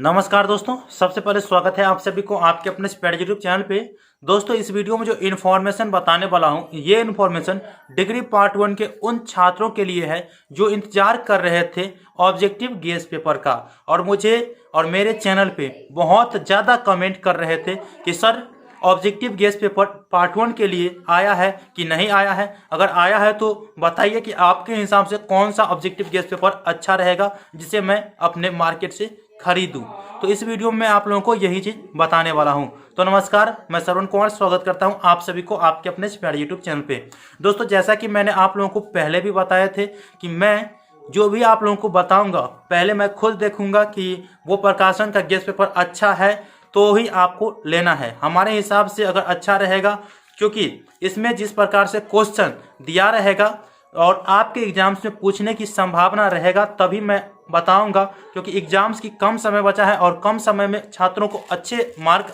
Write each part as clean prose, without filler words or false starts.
नमस्कार दोस्तों, सबसे पहले स्वागत है आप सभी को आपके अपने स्पीड यूट्यूब चैनल पे। दोस्तों, इस वीडियो में जो इन्फॉर्मेशन बताने वाला हूं, ये इन्फॉर्मेशन डिग्री पार्ट 1 के उन छात्रों के लिए है जो इंतजार कर रहे थे ऑब्जेक्टिव गेस पेपर का। और मुझे और मेरे चैनल पे बहुत ज़्यादा कमेंट कर रहे थे कि sir objective guess paper part 1 के लिए आया है कि नहीं आया है। अगर आया है तो बताइए कि आपके हिसाब से कौन सा ऑब्जेक्टिव गेस पेपर अच्छा रहेगा जिसे मैं अपने मार्केट से खरीदूं। तो इस वीडियो में आप लोगों को यही चीज़ बताने वाला हूं। तो नमस्कार, मैं श्रवण कुमार स्वागत करता हूं आप सभी को आपके अपने स्पीड यूट्यूब चैनल पे। दोस्तों, जैसा कि मैंने आप लोगों को पहले भी बताया थे कि मैं जो भी आप लोगों को बताऊंगा पहले मैं खुद देखूंगा कि वो प्रकाशन का गेस पेपर अच्छा है तो ही आपको लेना है। हमारे हिसाब से अगर अच्छा रहेगा, क्योंकि इसमें जिस प्रकार से क्वेश्चन दिया रहेगा और आपके एग्जाम्स में पूछने की संभावना रहेगा तभी मैं बताऊंगा, क्योंकि एग्जाम्स की कम समय बचा है और कम समय में छात्रों को अच्छे मार्क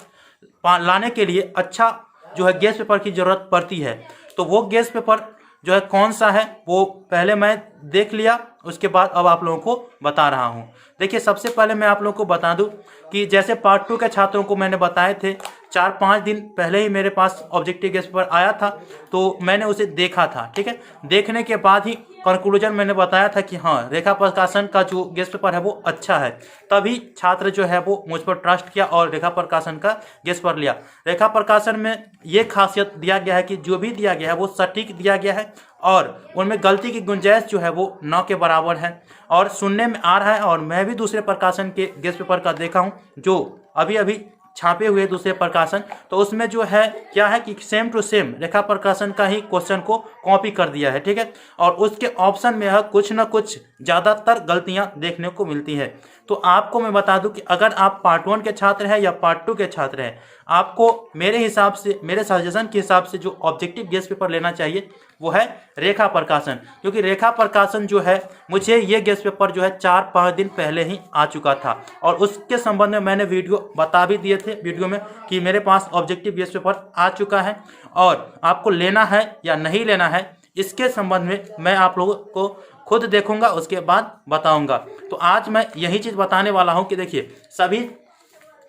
लाने के लिए अच्छा जो है गेस पेपर की ज़रूरत पड़ती है। तो वो गेस पेपर जो है कौन सा है वो पहले मैं देख लिया, उसके बाद अब आप लोगों को बता रहा हूँ। देखिए, सबसे पहले मैं आप लोगों को बता दूं कि जैसे पार्ट 2 के छात्रों को मैंने बताए थे 4-5 दिन पहले ही मेरे पास ऑब्जेक्टिव गेस पेपर आया था, तो मैंने उसे देखा था। ठीक है, देखने के बाद ही कंक्लूजन मैंने बताया था कि हाँ, रेखा प्रकाशन का जो गेस पेपर है वो अच्छा है। तभी छात्र जो है वो मुझ पर ट्रस्ट किया और रेखा प्रकाशन का गेस पेपर लिया। रेखा प्रकाशन में ये खासियत दिया गया है कि जो भी दिया गया है वो सटीक दिया गया है और उनमें गलती की गुंजाइश जो है वो 9 के बराबर है। और सुनने में आ रहा है, और मैं भी दूसरे प्रकाशन के गेस पेपर का देखा हूँ जो अभी अभी छापे हुए दूसरे प्रकाशन, तो उसमें जो है क्या है कि सेम टू सेम रेखा प्रकाशन का ही क्वेश्चन को कॉपी कर दिया है। ठीक है, और उसके ऑप्शन में है कुछ ना कुछ ज़्यादातर गलतियां देखने को मिलती है। तो आपको मैं बता दूं कि अगर आप पार्ट 1 के छात्र हैं या पार्ट 2 के छात्र हैं, आपको मेरे हिसाब से, मेरे सजेशन के हिसाब से जो ऑब्जेक्टिव गेस पेपर लेना चाहिए वो है रेखा प्रकाशन। क्योंकि रेखा प्रकाशन जो है, मुझे ये गेस पेपर जो है 4-5 दिन पहले ही आ चुका था और उसके संबंध में मैंने वीडियो बता भी दिए थे वीडियो में कि मेरे पास ऑब्जेक्टिव गेस पेपर आ चुका है और आपको लेना है या नहीं लेना है इसके संबंध में मैं आप लोगों को खुद देखूंगा, उसके बाद बताऊंगा। तो आज मैं यही चीज़ बताने वाला हूं कि देखिए, सभी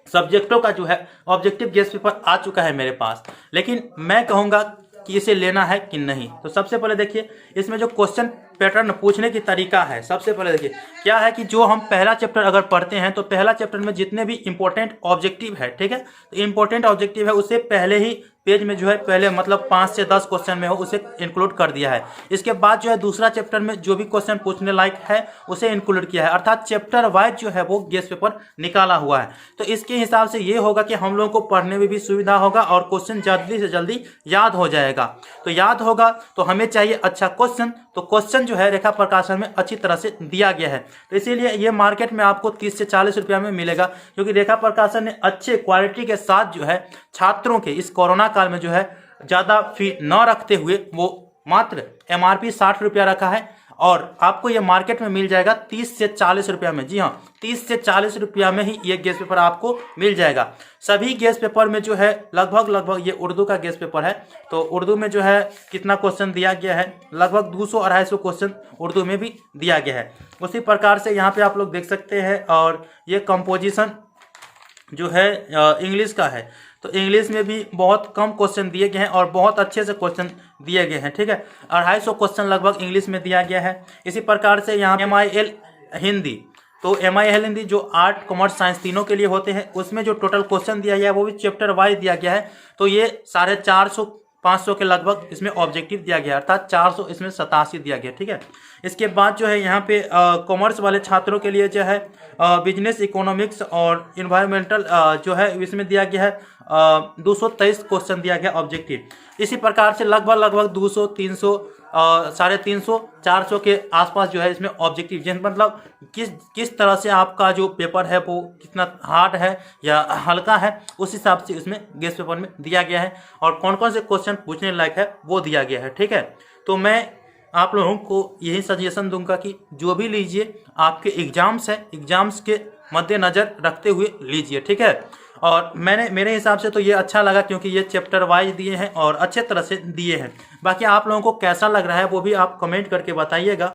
सब्जेक्टों का जो है ऑब्जेक्टिव गेस पेपर आ चुका है मेरे पास, लेकिन मैं कहूँगा कि इसे लेना है कि नहीं। तो सबसे पहले देखिए, इसमें जो क्वेश्चन पैटर्न पूछने की तरीका है, सबसे पहले देखिए क्या है कि जो हम पहला चैप्टर अगर पढ़ते हैं तो पहला चैप्टर में जितने भी इंपॉर्टेंट ऑब्जेक्टिव है, ठीक है, तो इंपॉर्टेंट ऑब्जेक्टिव है उसे पहले ही पेज में जो है पहले मतलब 5 से 10 क्वेश्चन में हो उसे इंक्लूड कर दिया है। इसके बाद जो है दूसरा चैप्टर में जो भी क्वेश्चन पूछने लायक है उसे इंक्लूड किया है, अर्थात चैप्टर वाइज जो है वो गेस पेपर निकाला हुआ है। तो इसके हिसाब से ये होगा कि हम लोगों को पढ़ने में भी सुविधा होगा और क्वेश्चन जल्दी से जल्दी याद हो जाएगा। तो याद होगा तो हमें चाहिए अच्छा क्वेश्चन, तो क्वेश्चन जो है रेखा प्रकाशन में अच्छी तरह से दिया गया है। तो इसीलिए ये मार्केट में आपको 30 से 40 रुपया में मिलेगा, क्योंकि रेखा प्रकाशन ने अच्छे क्वालिटी के साथ जो है छात्रों के इस कोरोना काल में जो है ज़्यादा फी न रखते हुए वो मात्र MRP 60 रुपया रखा है और आपको ये मार्केट में मिल जाएगा 30 से 40 रुपया में। जी हाँ, 30 से 40 रुपया में ही ये गेस पेपर आपको मिल जाएगा। सभी गेस पेपर में जो है लगभग ये उर्दू का गेस पेपर है, तो उर्दू में जो है कितना क्वेश्चन दिया गया है, लगभग 200-250 क्वेश्चन उर्दू में भी दिया गया है। उसी प्रकार से यहाँ पे आप लोग देख सकते हैं। और ये कंपोजिशन जो है इंग्लिश का है, तो इंग्लिश में भी बहुत कम क्वेश्चन दिए गए हैं और बहुत अच्छे से क्वेश्चन दिए गए हैं। ठीक है, 250 क्वेश्चन लगभग इंग्लिश में दिया गया है। इसी प्रकार से यहाँ MIL हिंदी, तो MIL हिंदी जो आर्ट कॉमर्स साइंस तीनों के लिए होते हैं, उसमें जो टोटल क्वेश्चन दिया गया है वो भी चैप्टर वाइज दिया गया है। तो ये 450-500 के लगभग इसमें ऑब्जेक्टिव दिया गया, अर्थात 400 इसमें 87 दिया गया। ठीक है, इसके बाद जो है यहाँ पे कॉमर्स वाले छात्रों के लिए जो है बिजनेस इकोनॉमिक्स और इन्वायरमेंटल जो है इसमें दिया गया है 223 क्वेश्चन दिया गया ऑब्जेक्टिव। इसी प्रकार से लगभग 200, 300, 350, 400 के आसपास जो है इसमें ऑब्जेक्टिव, जिन मतलब किस तरह से आपका जो पेपर है वो कितना हार्ड है या हल्का है, उस हिसाब से इसमें गेस पेपर में दिया गया है और कौन कौन से क्वेश्चन पूछने लायक है वो दिया गया है। ठीक है, तो मैं आप लोगों को यही सजेशन दूंगा कि जो भी लीजिए आपके एग्जाम्स है, एग्जाम्स के मद्देनज़र रखते हुए लीजिए। ठीक है, और मेरे हिसाब से तो ये अच्छा लगा, क्योंकि ये चैप्टर वाइज दिए हैं और अच्छे तरह से दिए हैं। बाकी आप लोगों को कैसा लग रहा है वो भी आप कमेंट करके बताइएगा।